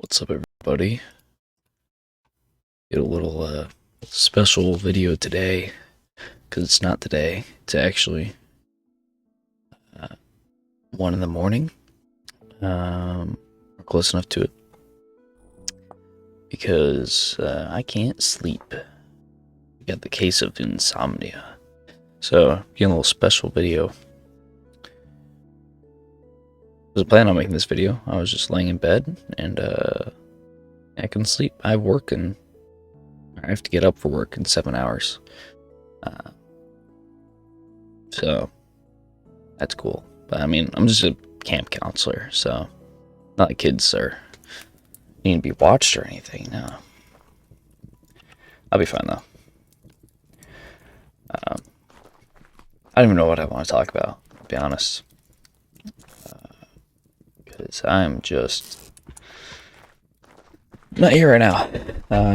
What's up, everybody? Get a little special video today, because it's not today. It's actually uh, 1 in the morning. We're close enough to it because I can't sleep. I got the case of insomnia. So, getting a little special video. I was planning on making this video. I was just laying in bed and I couldn't sleep. I have work and I have to get up for work in 7 hours. So that's cool. But I mean, I'm just a camp counselor, so not like kids are need to be watched or anything. No, I'll be fine though. I don't even know what I want to talk about, to be honest, because I'm just not here right now.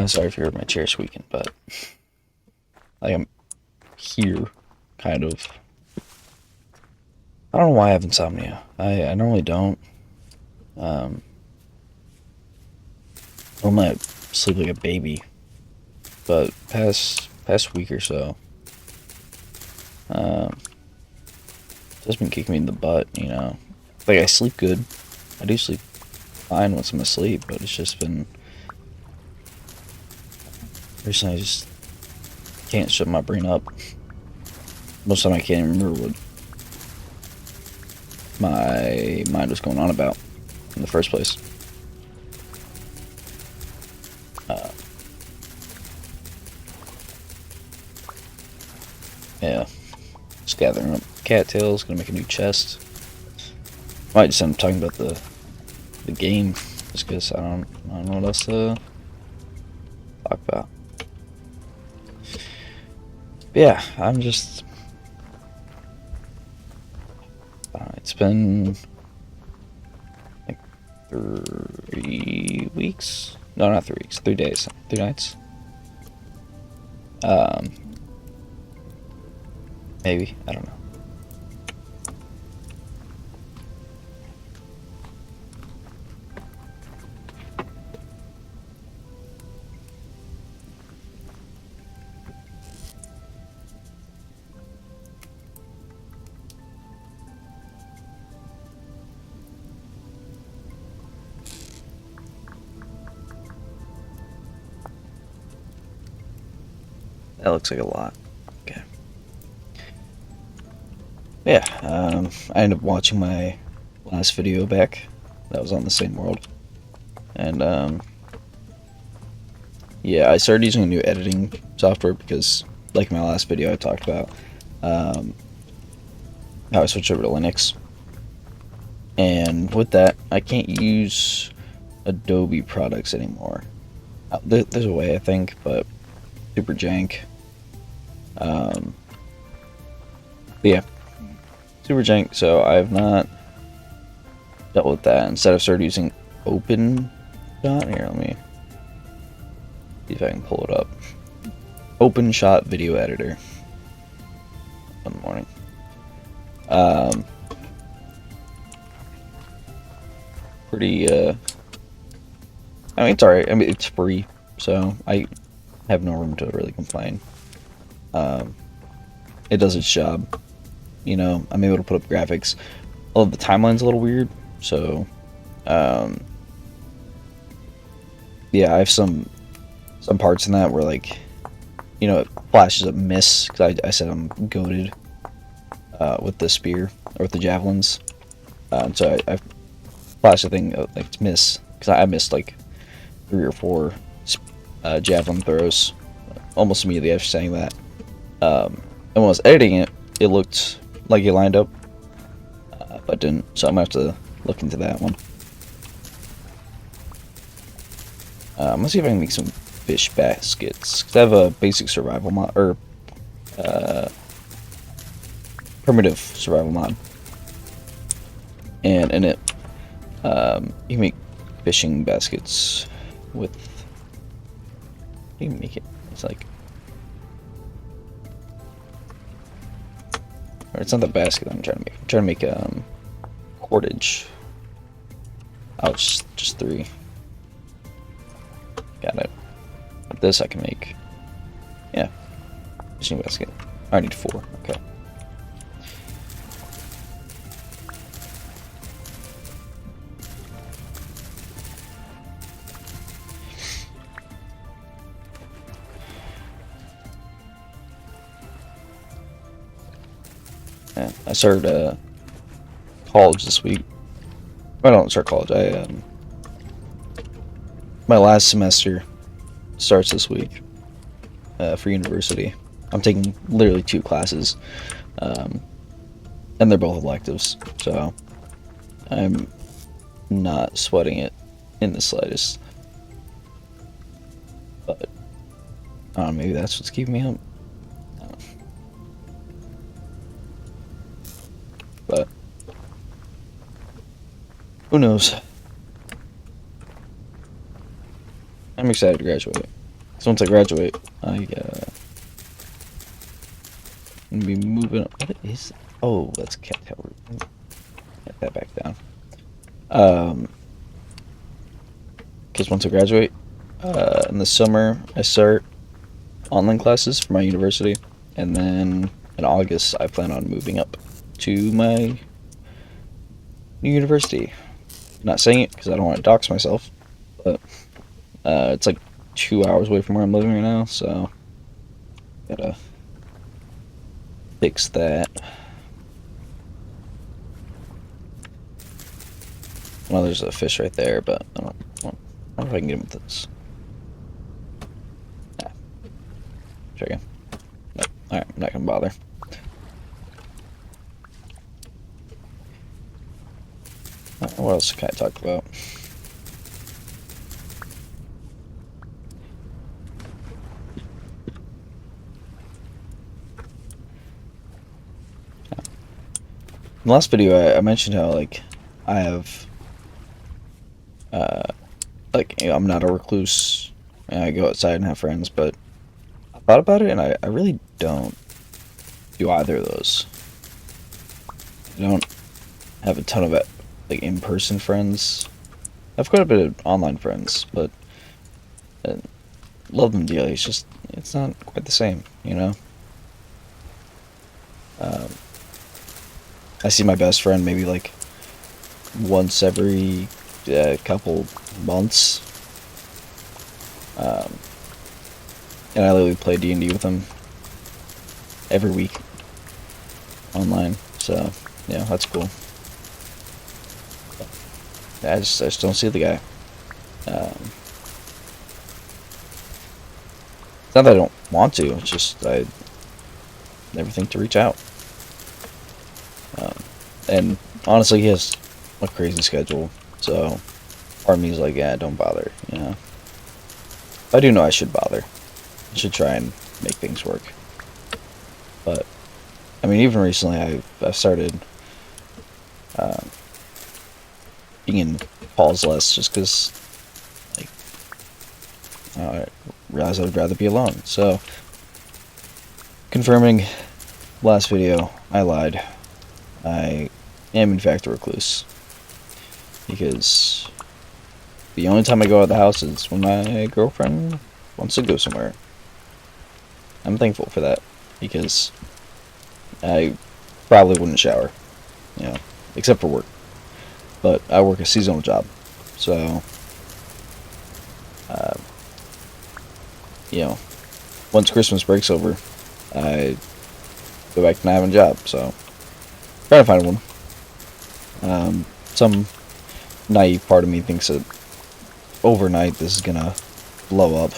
Sorry if you heard my chair squeaking, but like I'm here, kind of. I don't know why I have insomnia. I normally don't. Normally I sleep like a baby, but past week or so, it's been kicking me in the butt. Like I sleep good. I do sleep fine once I'm asleep, but it's just been recently. I just can't shut my brain up. Most of the time I can't even remember what my mind was going on about in the first place. Yeah, just gathering up cattails. Gonna make a new chest. Might just end up talking about the game, just because I don't know what else to talk about. But yeah, I'm just. It's been like 3 weeks. No, not 3 weeks. 3 days. 3 nights. Maybe. I don't know. That looks like a lot. Okay. Yeah, I ended up watching my last video back. That was on the same world. And, yeah, I started using a new editing software because, like my last video, I talked about how I switched over to Linux. And with that, I can't use Adobe products anymore. There's a way, I think, but super jank. Yeah, super jank. So I have not dealt with that. Instead, I've started using OpenShot. Here, let me see if I can pull it up. OpenShot video editor. In the morning. Pretty. I mean, it's alright. I mean, it's free, so I have no room to really complain. It does its job. I'm able to put up graphics. Although the timeline's a little weird, so yeah, I have some parts in that where, like, it flashes up miss because I said I'm goated with the spear or with the javelins. So I flashed a thing like it's miss because I missed like 3 or 4 javelin throws almost immediately after saying that. And when I was editing it, it looked like it lined up, but didn't. So I'm gonna have to look into that one. Let's see if I can make some fish baskets. Cause I have a basic survival mod or primitive survival mod, and in it, you can make fishing baskets with. You can make it. It's like. Or it's not the basket I'm trying to make. I'm trying to make cordage. Oh, it's just 3. Got it. But this I can make. Yeah. Fishing basket. I need 4. Okay. Yeah, I started college this week. I don't start college. My last semester starts this week for university. I'm taking literally 2 classes, and they're both electives, so I'm not sweating it in the slightest. But I don't know, maybe that's what's keeping me up. But who knows? I'm excited to graduate. So once I graduate, I'm gonna be moving up. What is? Oh, that's cattail root. Get that back down. Because once I graduate, in the summer I start online classes for my university, and then in August I plan on moving up to my new university. I'm not saying it because I don't want to dox myself, but it's like 2 hours away from where I'm living right now, so gotta fix that. Well, there's a fish right there, but I don't know if I can get him with this. Nah. Try again. Nope. Alright, I'm not gonna bother. What else can I talk about? In the last video, I mentioned how, like, I have, like, I'm not a recluse, and I go outside and have friends, but I thought about it, and I really don't do either of those. I don't have a ton of, like, in-person friends. I have quite a bit of online friends, but love them dearly. It's just, it's not quite the same, you know? I see my best friend maybe like once every couple months, and I literally play D&D with him every week online. So yeah, that's cool. I just don't see the guy. It's not that I don't want to. It's just I never think to reach out. And honestly, he has a crazy schedule, so part of me is like, yeah, don't bother, you know. I do know I should bother. I should try and make things work. But I mean, even recently, I've started being in calls less, just because, like, I realized I would rather be alone. So, confirming last video, I lied. I am in fact a recluse, because the only time I go out of the house is when my girlfriend wants to go somewhere. I'm thankful for that, because I probably wouldn't shower, you know, except for work. But I work a seasonal job, so you know, once Christmas breaks over, I go back to not having a job. So trying to find one. Some naive part of me thinks that overnight this is gonna blow up,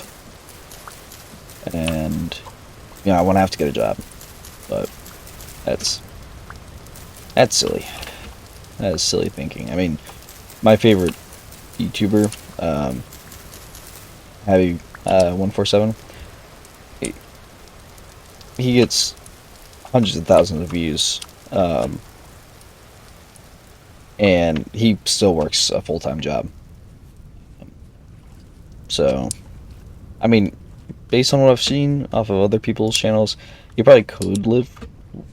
and you know, I won't have to get a job. But that's silly. That is silly thinking. I mean, my favorite YouTuber, Heavy 147, he gets hundreds of thousands of views. And he still works a full-time job. So, I mean, based on what I've seen off of other people's channels, you probably could live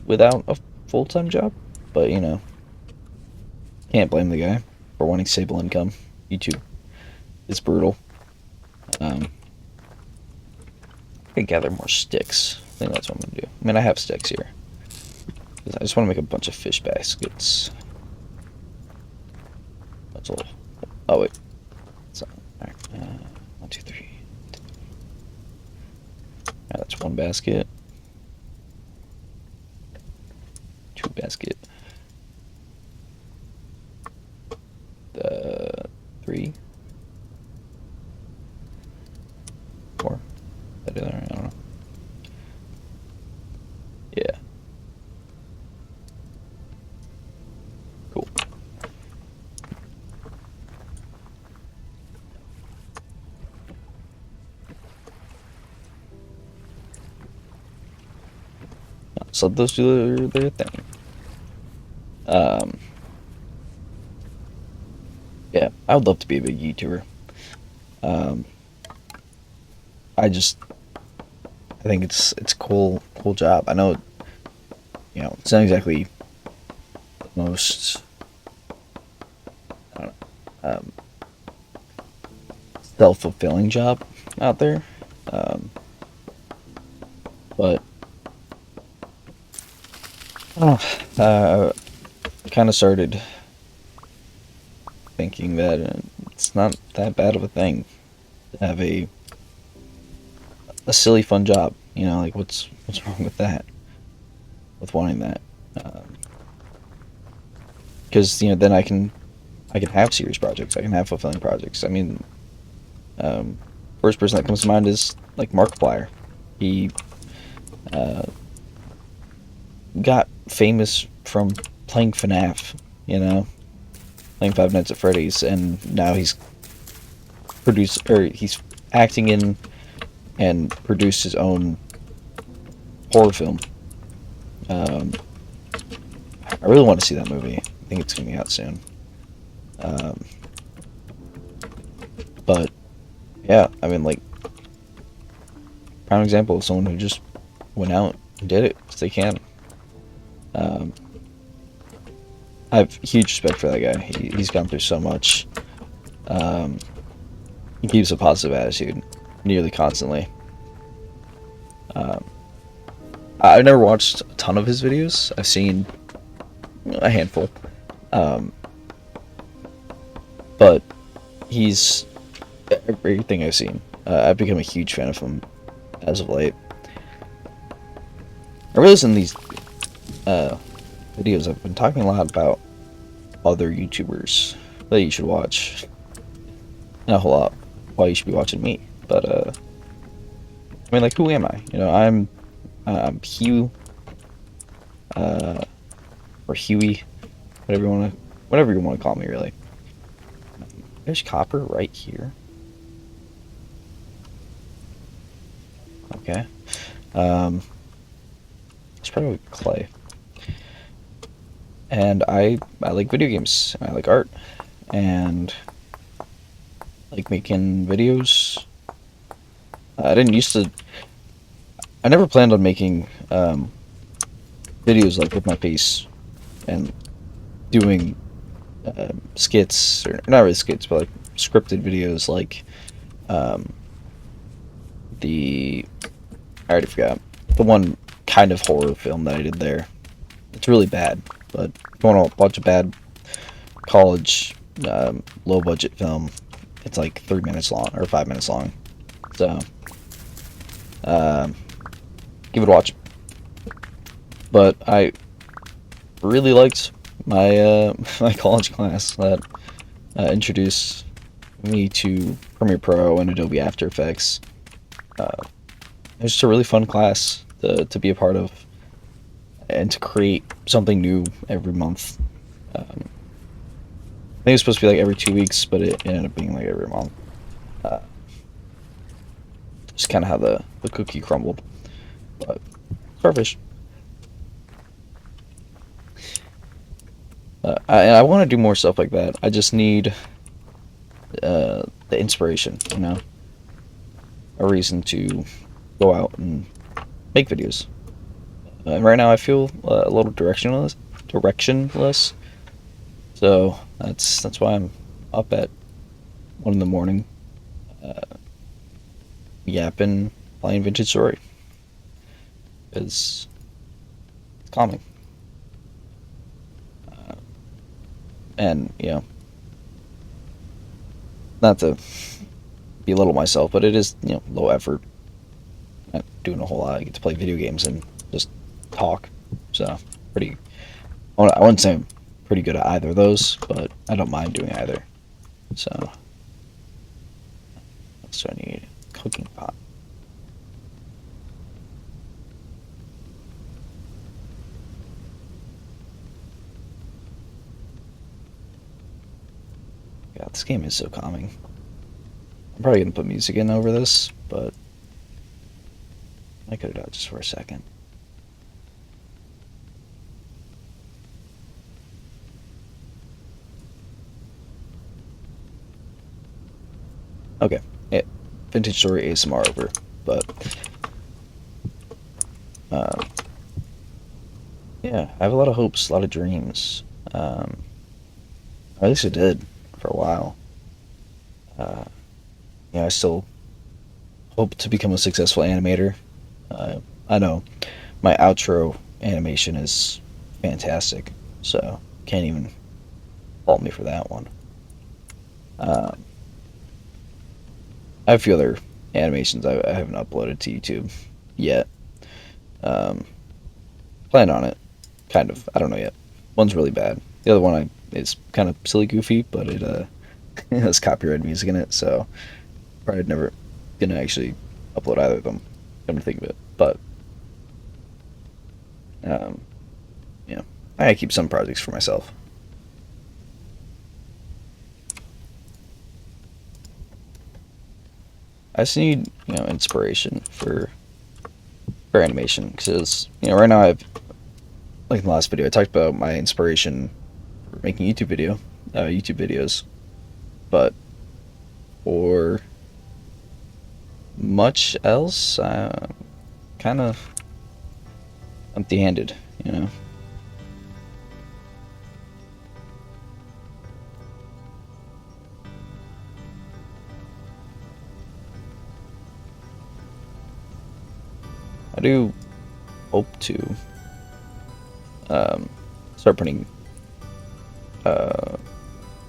without a full-time job. But, you know, can't blame the guy for wanting stable income. YouTube is brutal. I can gather more sticks. I think that's what I'm gonna do. I mean, I have sticks here. I just want to make a bunch of fish baskets. That's all. Oh wait. So, all right. 1, 2, 3. That's one basket. 2 basket. 3. 4. That in there? I don't know. Yeah. Cool. So those do their thing. Yeah, I would love to be a big YouTuber. Um, I think it's a cool job. I know, it's not exactly the most, I don't know, self-fulfilling job out there. But I don't know, kind of started thinking that it's not that bad of a thing to have a silly fun job. Like what's wrong with that? With wanting that? Because then I can have serious projects. I can have fulfilling projects. I mean, first person that comes to mind is like Markiplier. He got famous from playing FNAF. Playing Five Nights at Freddy's, and now he's acting in and produced his own horror film. I really want to see that movie. I think it's coming out soon. But yeah, I mean, like, prime example of someone who just went out and did it because they can. I have huge respect for that guy. He's gone through so much. He keeps a positive attitude nearly constantly. I've never watched a ton of his videos. I've seen a handful. But he's everything I've seen. I've become a huge fan of him as of late. I realize in these videos I've been talking a lot about other YouTubers that you should watch. Not a whole lot why you should be watching me, but I mean, like, who am I? I'm Hugh, or Huey, whatever you want to call me, really. There's copper right here. Okay. It's probably clay. And I like video games. I like art, and I like making videos. I never planned on making videos like with my face and doing skits, or not really skits, but like scripted videos, like I already forgot the one kind of horror film that I did there. It's really bad, but if you want to watch a bad college low budget film, it's like 3 minutes long or 5 minutes long. So give it a watch. But I really liked my my college class that introduced me to Premiere Pro and Adobe After Effects. It was just a really fun class to be a part of, and to create something new every month. I think it was supposed to be like every 2 weeks, but it ended up being like every month. Just kind of how the cookie crumbled. But starfish. I want to do more stuff like that. I just need the inspiration, a reason to go out and make videos. And right now I feel a little directionless. So that's why I'm up at 1 in the morning, yapping, playing Vintage Story. It's calming. And, not to belittle myself, but it is, low effort. Not doing a whole lot. I get to play video games and just talk. So, pretty. I wouldn't say I'm pretty good at either of those, but I don't mind doing either. So, I need a cooking pot. God, this game is so calming. I'm probably gonna put music in over this, but I cut it out just for a second. Okay, yeah, Vintage Story ASMR over, but yeah, I have a lot of hopes, a lot of dreams. Or at least I did for a while. I still hope to become a successful animator. I know my outro animation is fantastic, so can't even fault me for that one. I have a few other animations I haven't uploaded to YouTube yet. Plan on it, kind of. I don't know yet. One's really bad. The other one is kind of silly goofy, but it it has copyrighted music in it, so probably never gonna actually upload either of them. Come to think of it, but yeah, I keep some projects for myself. I just need inspiration for animation because right now like in the last video I talked about my inspiration for making YouTube videos, but for much else, kind of empty-handed. I do hope to start putting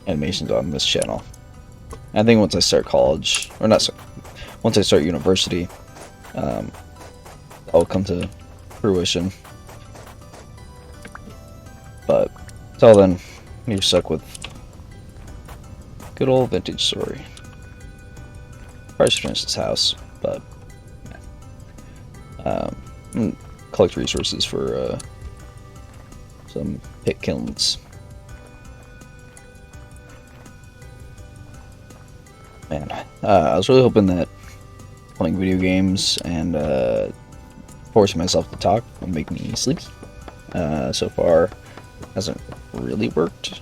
animations on this channel. I think once I start college, or not, once I start university, that'll come to fruition. But until then, you're stuck with good old Vintage Story. Probably should finish this house, but collect resources for some pit kilns. Man, I was really hoping that playing video games and forcing myself to talk would make me sleepy. So far, hasn't really worked.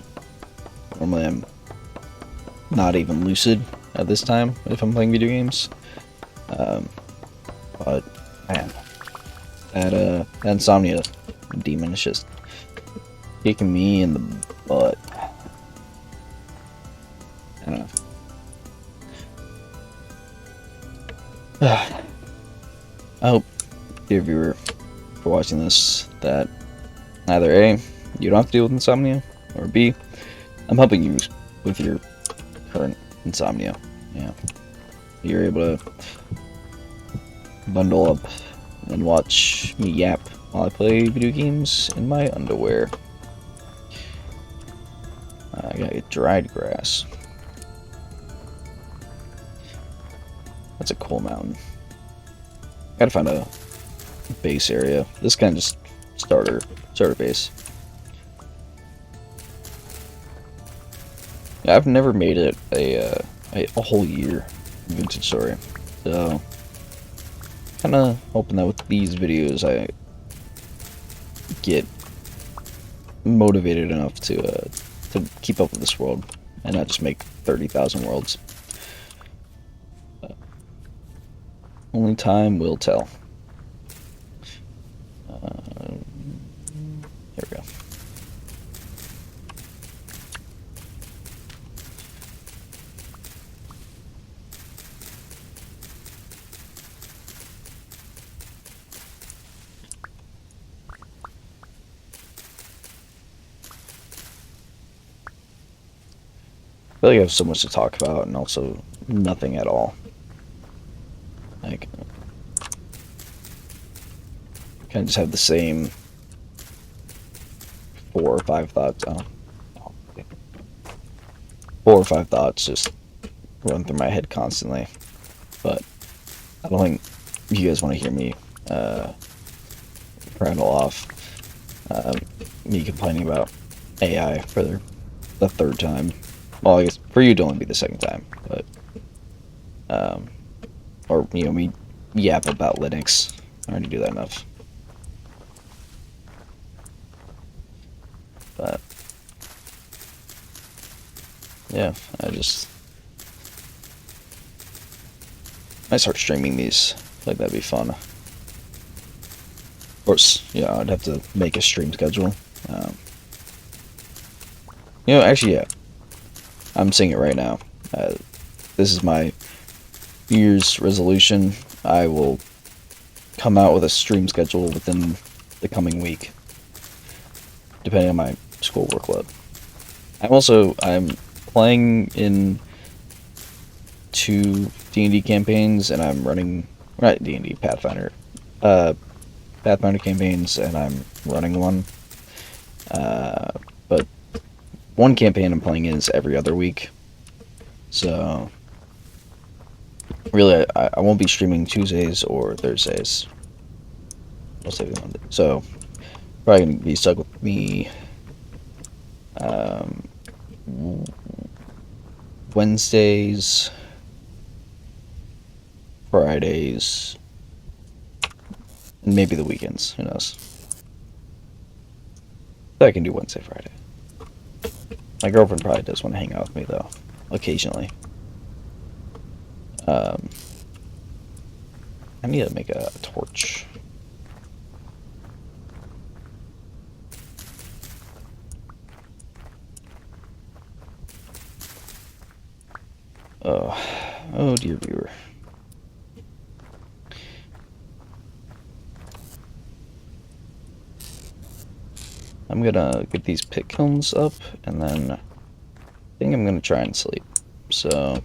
Normally, I'm not even lucid at this time if I'm playing video games. But man, that insomnia demon is just kicking me in the butt. I don't know. I hope, dear viewer, for watching this, that either A, you don't have to deal with insomnia, or B, I'm helping you with your current insomnia. Yeah, you're able to bundle up and watch me yap while I play video games in my underwear. I gotta get dried grass. That's a cool mountain. Gotta find a base area. This kind of just starter base. Yeah, I've never made it a whole year in Vintage Story, so kind of hoping that with these videos I get motivated enough to keep up with this world and not just make 30,000 worlds. Only time will tell. Here we go. feel like I have so much to talk about and also nothing at all. Like, kind of just have the same 4 or 5 thoughts. Oh, 4 or 5 thoughts just run through my head constantly. But I don't think you guys want to hear me rattle off me complaining about AI for the third time. Well, I guess for you to only be the second time, but or me yap about Linux. I already do that enough. But yeah, I start streaming these. Like that'd be fun. Of course, yeah, I'd have to make a stream schedule. Um, actually, yeah, I'm saying it right now. This is my New Year's resolution. I will come out with a stream schedule within the coming week, depending on my school workload. I'm playing in 2 D&D campaigns, and I'm running not D&D Pathfinder campaigns, and I'm running one. But one campaign I'm playing is every other week, so really I won't be streaming Tuesdays or Thursdays. Most of Monday. So probably gonna be stuck with me Wednesdays, Fridays, and maybe the weekends. Who knows? But I can do Wednesday, Friday. My girlfriend probably does want to hang out with me though, occasionally. I need to make a torch. Oh dear viewer. I'm gonna get these pit kilns up, and then I think I'm gonna try and sleep. So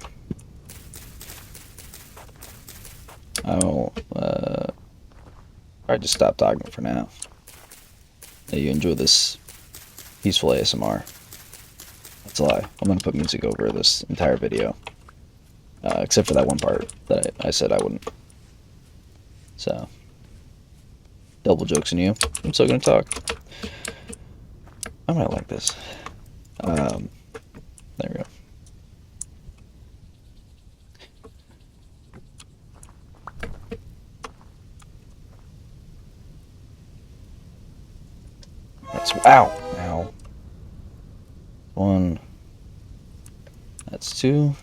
I'll probably just stop talking for now. That you enjoy this peaceful ASMR. That's a lie. I'm gonna put music over this entire video, except for that one part that I said I wouldn't. So double jokes on you. I'm still gonna talk. I might like this. There we go. That's ow. 1. That's 2.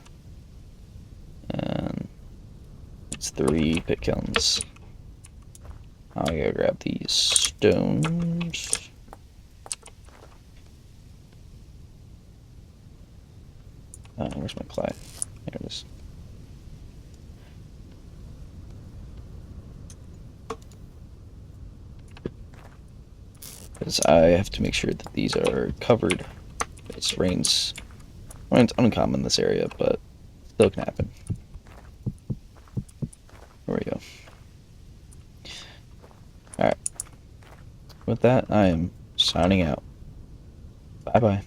And it's 3 pit kilns. I gotta grab these stones. Where's my clay? There it is. Because I have to make sure that these are covered. It rains. Well, it's uncommon in this area, but still can happen. There we go. Alright. With that, I am signing out. Bye-bye.